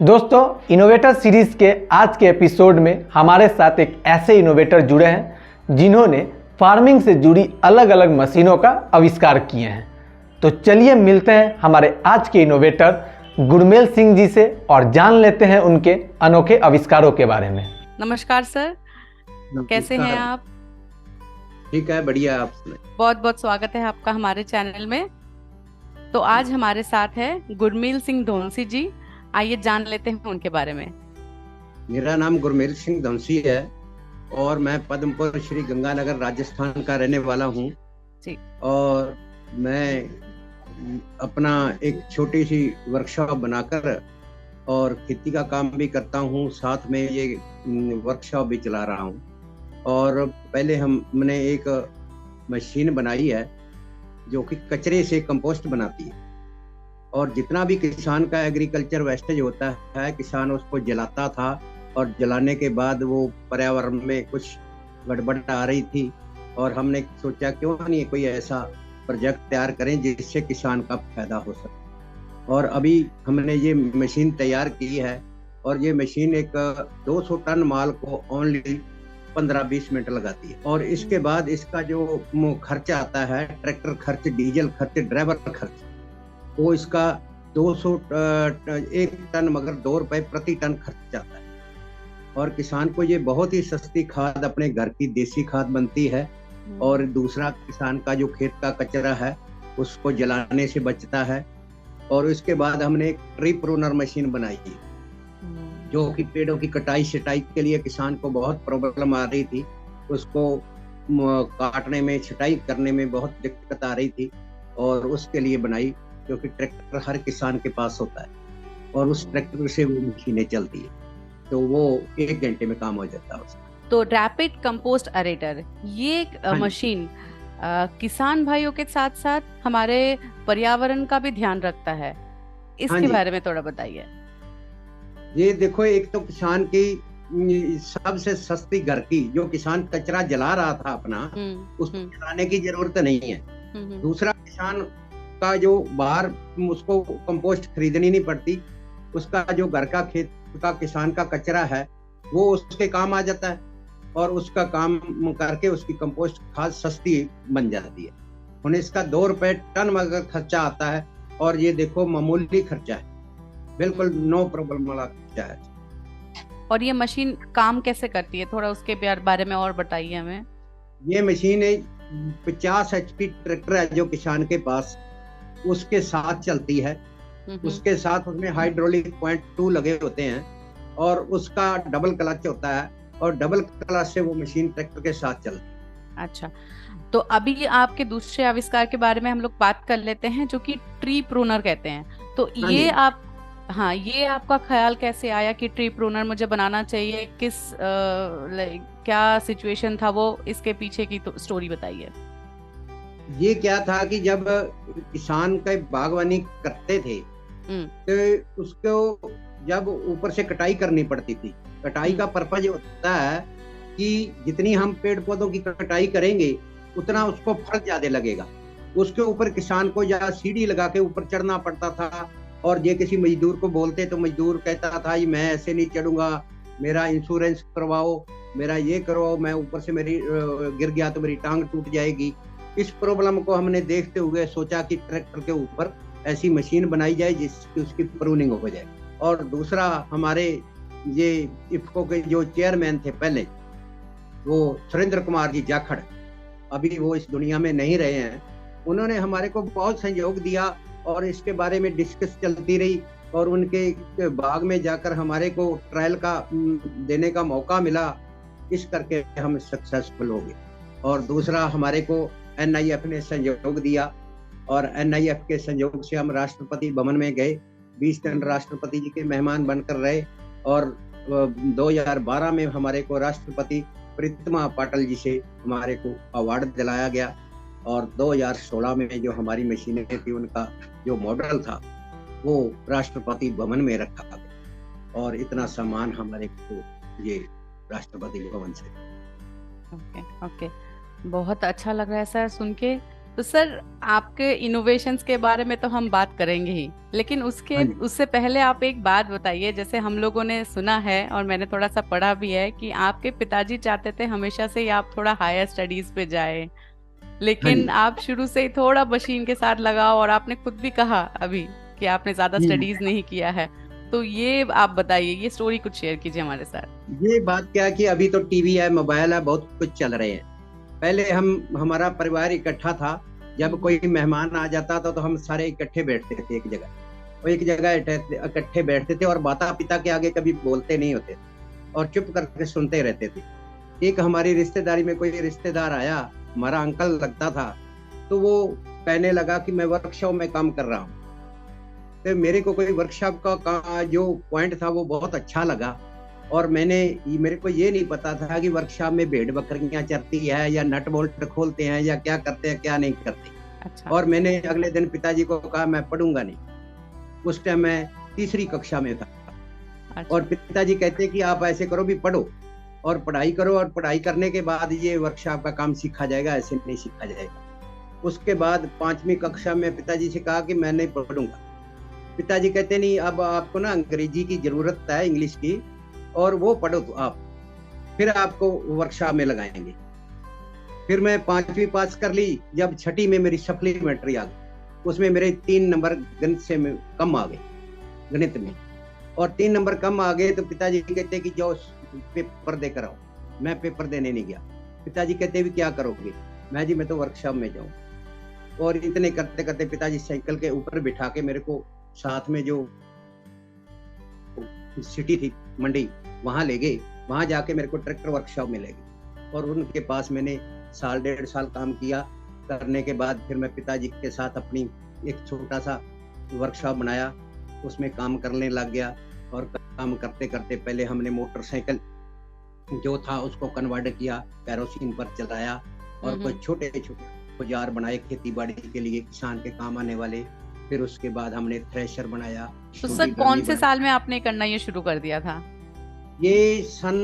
दोस्तों, innovator series के आज के एपिसोड में हमारे साथ एक ऐसे इनोवेटर जुड़े हैं जिन्होंने फार्मिंग से जुड़ी अलग अलग मशीनों का आविष्कार किए हैं। तो चलिए मिलते हैं हमारे आज के इनोवेटर गुरमेल सिंह जी से और जान लेते हैं उनके अनोखे आविष्कारों के बारे में। नमस्कार सर, कैसे हैं आप? ठीक है, बढ़िया। आप बहुत बहुत स्वागत है आपका हमारे चैनल में। तो आज हमारे साथ है गुरमेल सिंह धोनसी जी। आइए जान लेते हैं उनके बारे में। मेरा नाम गुरमेल सिंह धोनसी है और मैं पद्मपुर श्री गंगानगर राजस्थान का रहने वाला हूँ जी। और मैं अपना एक छोटी सी वर्कशॉप बनाकर और खेती का काम भी करता हूँ, साथ में ये वर्कशॉप भी चला रहा हूँ। और पहले हमने एक मशीन बनाई है जो कि कचरे से कंपोस्ट बनाती है, और जितना भी किसान का एग्रीकल्चर वेस्टेज होता है किसान उसको जलाता था, और जलाने के बाद वो पर्यावरण में कुछ गड़बड़ आ रही थी, और हमने सोचा क्यों नहीं कोई ऐसा प्रोजेक्ट तैयार करें जिससे किसान का फायदा हो सके। और अभी हमने ये मशीन तैयार की है, और ये मशीन एक 200 टन माल को ओनली 15-20 मिनट लगाती है। और इसके बाद इसका जो खर्चा आता है, ट्रैक्टर खर्च, डीजल खर्च, ड्राइवर खर्च, वो इसका 1 टन मगर 2 रुपए प्रति टन खर्च आता है। और किसान को ये बहुत ही सस्ती खाद, अपने घर की देसी खाद बनती है। और दूसरा, किसान का जो खेत का कचरा है उसको जलाने से बचता है। और उसके बाद हमने एक ट्री प्रूनर मशीन बनाई है जो कि पेड़ों की कटाई छटाई के लिए किसान को बहुत प्रॉब्लम आ रही थी, उसको काटने में, छटाई करने में बहुत दिक्कत आ रही थी, और उसके लिए बनाई, क्योंकि ट्रैक्टर हर किसान के पास होता है और उस ट्रैक्टर से वो मशीनें चलती है, तो वो 1 घंटे में काम हो जाता है उसका। तो रैपिड कंपोस्ट अरेटर, ये मशीन किसान भाइयों के साथ साथ हमारे पर्यावरण का भी ध्यान रखता है, इसके बारे में थोड़ा बताइए। ये देखो, एक तो किसान की सबसे सस्ती घर की, जो किसान कचरा जला रहा था अपना, उसको जलाने की जरूरत नहीं है। दूसरा, किसान का जो बाहर उसको कंपोस्ट खरीदनी नहीं पड़ती, उसका जो घर का खेत का किसान का कचरा है वो उसके काम आ जाता है, और उसका काम करके उसकी कंपोस्ट खाद सस्ती बन जाती है। उन्हें इसका 2 रुपए टन मगर खर्चा आता है, और ये देखो मामूली खर्चा है, बिल्कुल नो प्रॉब्लम वाला खर्चा है। और ये मशीन काम कैसे करती है, थोड़ा उसके बारे में और बताइए हमें। ये मशीन 50 HP ट्रैक्टर है जो किसान के पास, उसके साथ चलती है। उसके साथ उसमें हाइड्रोलिक पॉइंट 2 लगे होते हैं, और उसका डबल क्लच होता है, और डबल क्लच से वो मशीन ट्रैक्टर के साथ चलती है। अच्छा, तो अभी आपके दूसरे आविष्कार के बारे में हम लोग बात कर लेते हैं, जो कि ट्री प्रूनर कहते हैं। तो ये आपका ख्याल कैसे आया कि ट्री प्रूनर मुझे बनाना चाहिए? क्या सिचुएशन था वो, इसके पीछे की तो स्टोरी बताइए। ये क्या था कि जब किसान का बागवानी करते थे तो उसको जब ऊपर से कटाई करनी पड़ती थी। कटाई का पर्पज होता है कि जितनी हम पेड़ पौधों की कटाई करेंगे उतना उसको फल ज्यादा लगेगा। उसके ऊपर किसान को या सीढ़ी लगा के ऊपर चढ़ना पड़ता था, और ये किसी मजदूर को बोलते तो मजदूर कहता था ये मैं ऐसे नहीं चढ़ूंगा, मेरा इंश्योरेंस करवाओ, मेरा ये करवाओ, मैं ऊपर से मेरी गिर गया तो मेरी टांग टूट जाएगी। इस प्रॉब्लम को हमने देखते हुए सोचा कि ट्रैक्टर के ऊपर ऐसी मशीन बनाई जाए जिसकी उसकी प्रूनिंग हो जाए। और दूसरा, हमारे ये इफ्को के जो चेयरमैन थे पहले, वो सुरेंद्र कुमार जी जाखड़, अभी वो इस दुनिया में नहीं रहे हैं, उन्होंने हमारे को बहुत सहयोग दिया, और इसके बारे में डिस्कस चलती रही, और उनके बाग में जाकर हमारे को ट्रायल का देने का मौका मिला। इस करके हम सक्सेसफुल हो गए। और दूसरा, हमारे को NIF ने सहयोग दिया, और NIF के सहयोग से हम राष्ट्रपति भवन में गए, 20 दिन राष्ट्रपति जी के मेहमान बनकर रहे, और 2012 में हमारे को राष्ट्रपति प्रीतमा पाटिल जी से हमारे को अवार्ड दिलाया गया, और 2016 में जो हमारी मशीनें थी उनका जो मॉडल था वो राष्ट्रपति भवन में रखा गया, और इतना सम्मान हमारे को ये राष्ट्रपति भवन से। ओके, बहुत अच्छा लग रहा है सर सुन के तो सर आपके इनोवेशंस के बारे में तो हम बात करेंगे ही, लेकिन उससे पहले आप एक बात बताइए। जैसे हम लोगों ने सुना है और मैंने थोड़ा सा पढ़ा भी है कि आपके पिताजी चाहते थे हमेशा से ही आप थोड़ा हायर स्टडीज पे जाए, लेकिन आप शुरू से ही थोड़ा मशीन के साथ लगाओ, और आपने खुद भी कहा अभी कि आपने ज्यादा स्टडीज नहीं किया है। तो ये आप बताइए, ये स्टोरी कुछ शेयर कीजिए हमारे साथ। ये बात क्या कि अभी तो टीवी है, मोबाइल है, बहुत कुछ चल रहे हैं। पहले हमारा परिवार इकट्ठा था, जब कोई मेहमान आ जाता था तो हम सारे इकट्ठे बैठते थे एक जगह, और एक जगह इकट्ठे बैठते थे और माता पिता के आगे कभी बोलते नहीं होते और चुप करके सुनते रहते थे। एक हमारी रिश्तेदारी में कोई रिश्तेदार आया, हमारा अंकल लगता था, तो वो कहने लगा कि मैं वर्कशॉप में काम कर रहा हूँ। तो मेरे को कोई वर्कशॉप का जो पॉइंट था वो बहुत अच्छा लगा, और मेरे को ये नहीं पता था कि वर्कशॉप में भेड़ बकरियां चरती है या नट बोल्ट खोलते हैं या क्या करते हैं क्या नहीं करते। अच्छा। और मैंने अगले दिन पिताजी को कहा मैं पढ़ूंगा नहीं। उस टाइम मैं तीसरी कक्षा में था। अच्छा। और पिताजी कहते कि आप ऐसे करो भी पढ़ो और पढ़ाई करो, और पढ़ाई करने के बाद ये वर्कशॉप का काम सीखा जाएगा, ऐसे नहीं सीखा जाएगा। उसके बाद 5वीं कक्षा में पिताजी से कहा कि मैं नहीं पढ़ूंगा। पिताजी कहते नहीं, अब आपको ना अंग्रेजी की जरूरत है, इंग्लिश की, और वो पढ़ो तो आप, फिर आपको वर्कशॉप में लगाएंगे। फिर मैं 5वीं पास कर ली। जब 6ठी में मेरी सप्लीमेंट्री आ गई, उसमें मेरे 3 नंबर गणित से कम आ गए, गणित में, और 3 नंबर कम आ गए। तो पिताजी कहते कि जाओ पेपर देकर आओ। मैं पेपर देने नहीं गया। पिताजी कहते भी क्या करोगे? मैं तो वर्कशॉप में जाऊँ। और इतने करते करते पिताजी साइकिल के ऊपर बिठा के मेरे को साथ में जो सिटी थी मंडी, वहां ले गए। वहां जाके मेरे को ट्रैक्टर वर्कशॉप में ले गए, और उनके पास मैंने 1.5 साल काम किया। करने के बाद फिर मैं पिताजी के साथ अपनी एक छोटा सा वर्कशॉप बनाया, उसमें काम करने लग गया। और काम करते करते पहले हमने मोटरसाइकिल जो था उसको कन्वर्ट किया, कैरोसिन पर चलाया, और कुछ छोटे छोटे औजार बनाए खेती बाड़ी के लिए, किसान के काम आने वाले। फिर उसके बाद हमने थ्रेशर बनाया। तो सर कौन से साल में आपने करना ये शुरू कर दिया था? ये सन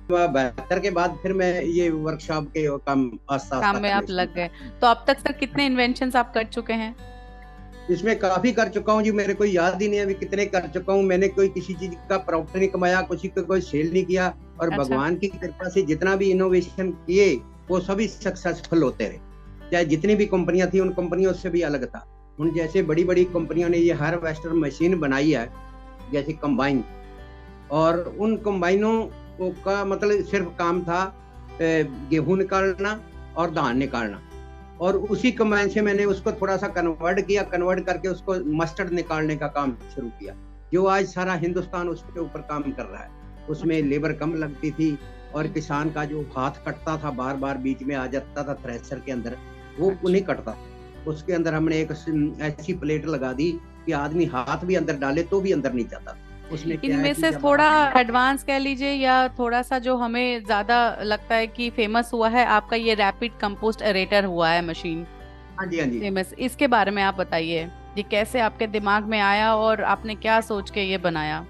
72 के बाद फिर मैं ये वर्कशॉप के काम में आप लग गए। तो अब तक सर कितने इन्वेंशंस आप कर चुके हैं? इसमें काफी कर चुका हूँ जी, मेरे को याद ही नहीं है अभी कितने कर चुका हूँ। मैंने कोई किसी चीज का प्रॉफिट नहीं कमाया, किसी का कोई सेल नहीं किया, और अच्छा। भगवान की कृपा से जितना भी इनोवेशन किए वो सभी सक्सेसफुल होते रहे। चाहे जितनी भी कंपनियां थी, उन कंपनियों से भी अलग था। उन जैसे बड़ी बड़ी कंपनियों ने ये हार्वेस्टर मशीन बनाई है, जैसे कंबाइन, और उन कंबाइनों का मतलब सिर्फ काम था गेहूं निकालना और धान निकालना, और उसी कंबाइन से मैंने उसको थोड़ा सा कन्वर्ट किया, कन्वर्ट करके उसको मस्टर्ड निकालने का काम शुरू किया, जो आज सारा हिंदुस्तान उसके ऊपर काम कर रहा है। उसमें लेबर कम लगती थी, और किसान का जो हाथ कटता था, बार बार बीच में आ जाता था थ्रेशर के अंदर, वो नहीं कटता। उसके अंदर हमने एक ऐसी प्लेट लगा दी कि आदमी हाथ भी अंदर डाले तो भी अंदर नहीं जाता। उसमें इनमें से थोड़ा एडवांस कह लीजिए, या थोड़ा सा जो हमें ज्यादा लगता है कि फेमस हुआ है आपका, ये रैपिड कंपोस्ट एरेटर हुआ है मशीन। हाँ जी, हाँ जी। फेमस, इसके बारे में आप बताइए, ये कैसे आपके दिमाग में आया और आपने क्या सोच के ये बनाया?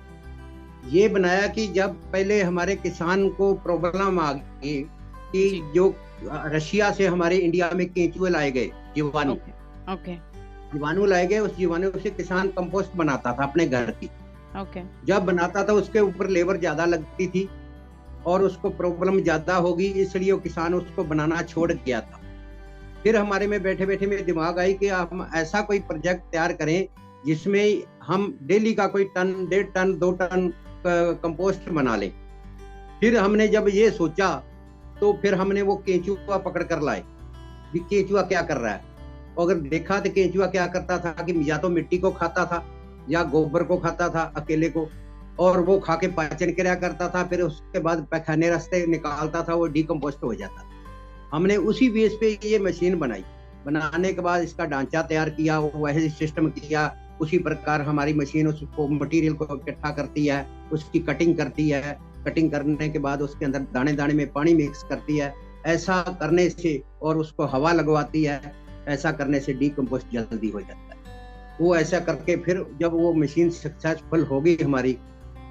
ये बनाया कि जब पहले हमारे किसान को प्रॉब्लम आ गई कि जो रशिया से हमारे इंडिया में केंचुए लाए गए, जीवाणु। ओके। जीवाणु लाए गए, उस जीवाणु से किसान कंपोस्ट बनाता था अपने घर की। ओके। जब बनाता था उसके ऊपर लेबर ज्यादा लगती थी और उसको प्रॉब्लम ज्यादा होगी, इसलिए वो किसान उसको बनाना छोड़ गया था। फिर हमारे में बैठे बैठे मेरे दिमाग आई कि हम ऐसा कोई प्रोजेक्ट तैयार करें जिसमें हम डेली का कोई टन, 1.5 टन, 2 टन कंपोस्ट बना लें। फिर हमने जब ये सोचा तो फिर हमने वो केंचुआ पकड़ कर लाए कि केंचुआ क्या कर रहा है। अगर देखा तो केंचुआ क्या करता था कि या तो मिट्टी को खाता था या गोबर को खाता था अकेले को, और वो खा के पाचन क्रिया करता था, फिर उसके बाद पैखाने रास्ते निकालता था, वो डिकम्पोस्ट हो जाता था। हमने उसी बेस पे ये मशीन बनाई। बनाने के बाद इसका ढांचा तैयार किया, वही सिस्टम किया। उसी प्रकार हमारी मशीन उसको मटेरियल को इकट्ठा करती है, उसकी कटिंग करती है, कटिंग करने के बाद उसके अंदर दाने दाने में पानी मिक्स करती है। ऐसा करने से, और उसको हवा लगवाती है, ऐसा करने से डिकम्पोस्ट जल्दी हो जाता है। वो ऐसा करके फिर जब वो मशीन सक्सेसफुल हो गई हमारी,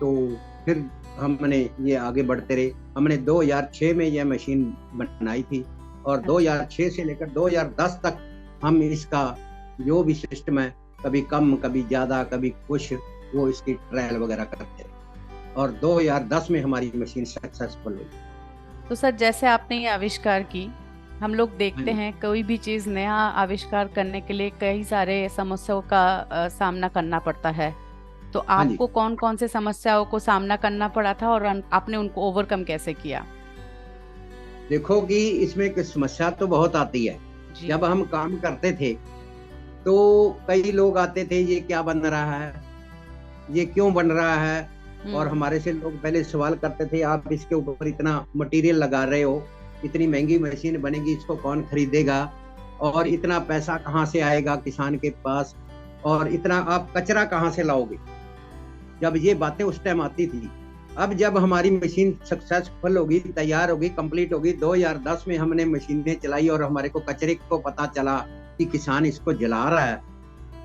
तो फिर हमने ये आगे बढ़ते रहे। हमने 2006 में यह मशीन बनाई थी, और 2006 से लेकर 2010 तक हम इसका जो भी सिस्टम है, कभी कम कभी ज्यादा कभी कुछ, वो इसकी ट्रायल वगैरह करते रहे और 2010 में हमारी मशीन सक्सेसफुल हुई। तो सर, जैसे आपने ये आविष्कार की, हम लोग देखते हैं कोई भी चीज नया आविष्कार करने के लिए कई सारे समस्याओं का सामना करना पड़ता है। तो आपको कौन कौन से समस्याओं को सामना करना पड़ा था और आपने उनको ओवरकम कैसे किया? देखो कि इसमें एक समस्या तो बहुत आती है। जब हम काम करते थे तो कई लोग आते थे, ये क्या बन रहा है, ये क्यों बन रहा है, और हमारे से लोग पहले सवाल करते थे, आप इसके ऊपर इतना मटेरियल लगा रहे हो, इतनी महंगी मशीन बनेगी, इसको कौन खरीदेगा, और इतना पैसा कहाँ से आएगा किसान के पास, और इतना आप कचरा कहाँ से लाओगे। जब ये बातें उस टाइम आती थी। अब जब हमारी मशीन सक्सेसफुल होगी, तैयार होगी, कंप्लीट होगी, 2010 में हमने मशीनें चलाई और हमारे को कचरे को पता चला कि किसान इसको जला रहा है,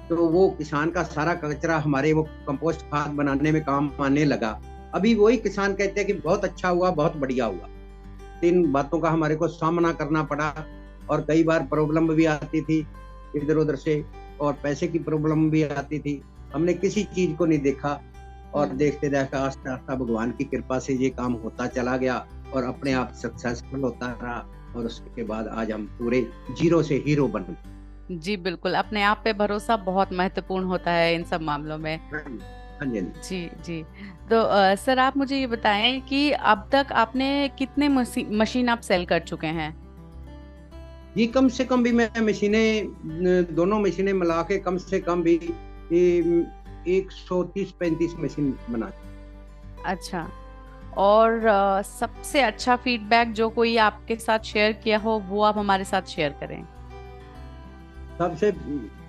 तो वो किसान का सारा कचरा हमारे वो कंपोस्ट खाद बनाने में काम आने लगा। अभी वही किसान कहते हैं कि बहुत अच्छा हुआ, बहुत बढ़िया हुआ। 3 बातों का हमारे को सामना करना पड़ा और कई बार प्रॉब्लम भी आती थी इधर उधर से, और पैसे की प्रॉब्लम भी आती थी। हमने किसी चीज को नहीं देखा और देखते देखते आस्ते आस्ते भगवान की कृपा से ये काम होता चला गया और अपने आप सक्सेसफुल होता रहा, और उसके बाद आज हम पूरे जीरो से हीरो बन गए। जी बिल्कुल, अपने आप पे भरोसा बहुत महत्वपूर्ण होता है इन सब मामलों में। हाँ जी जी जी। तो सर, आप मुझे ये बताएं कि अब तक आपने कितने मशीन आप सेल कर चुके हैं? जी कम से कम भी मैं मशीनें, दोनों मशीनें मिला के कम से कम भी 130-135 मशीन बना। अच्छा। और सबसे अच्छा फीडबैक जो कोई आपके साथ शेयर किया हो, वो आप हमारे साथ शेयर करें। सबसे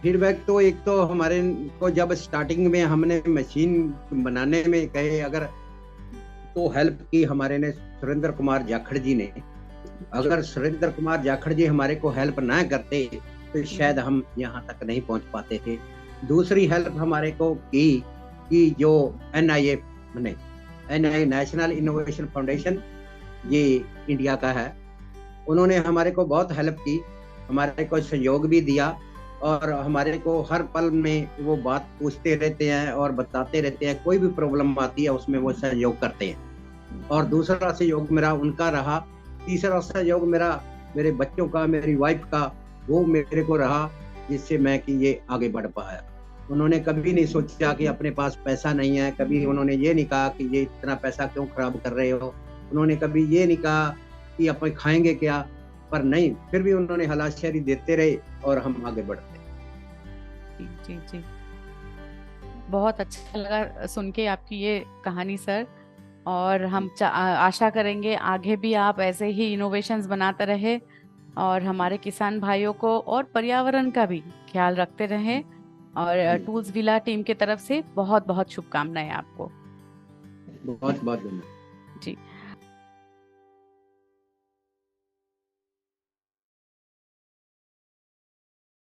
फीडबैक तो एक तो हमारे को जब स्टार्टिंग में हमने मशीन बनाने में कहे अगर तो हेल्प की हमारे ने सुरेंद्र कुमार जाखड़ जी ने। अगर सुरेंद्र कुमार जाखड़ जी हमारे को हेल्प ना करते तो शायद हम यहाँ तक नहीं पहुँच पाते थे। दूसरी हेल्प हमारे को की कि जो NIA ने, नेशनल इनोवेशन फाउंडेशन, ये इंडिया का है, उन्होंने हमारे को बहुत हेल्प की, हमारे को सहयोग भी दिया और हमारे को हर पल में वो बात पूछते रहते हैं और बताते रहते हैं। कोई भी प्रॉब्लम आती है उसमें वो सहयोग करते हैं। और दूसरा सहयोग मेरा उनका रहा। तीसरा सहयोग मेरा मेरे बच्चों का, मेरी वाइफ का, वो मेरे को रहा, जिससे मैं कि ये आगे बढ़ पाया। उन्होंने कभी नहीं सोचा कि अपने पास पैसा नहीं है, कभी उन्होंने ये नहीं कहा कि ये इतना पैसा क्यों खराब कर रहे हो, उन्होंने कभी ये नहीं कहा कि अपन खाएंगे क्या, पर नहीं, फिर भी उन्होंने हलाशेरी देते रहे और हम आगे बढ़ते। जी जी जी, बहुत अच्छा लगा सुन के आपकी ये कहानी सर, और हम आशा करेंगे आगे भी आप ऐसे ही इनोवेशंस बनाते रहे और हमारे किसान भाइयों को और पर्यावरण का भी ख्याल रखते रहें। और टूल्स विला टीम की तरफ से बहुत बहुत शुभकामनाएं आपको। बहुत बहुत धन्यवाद जी।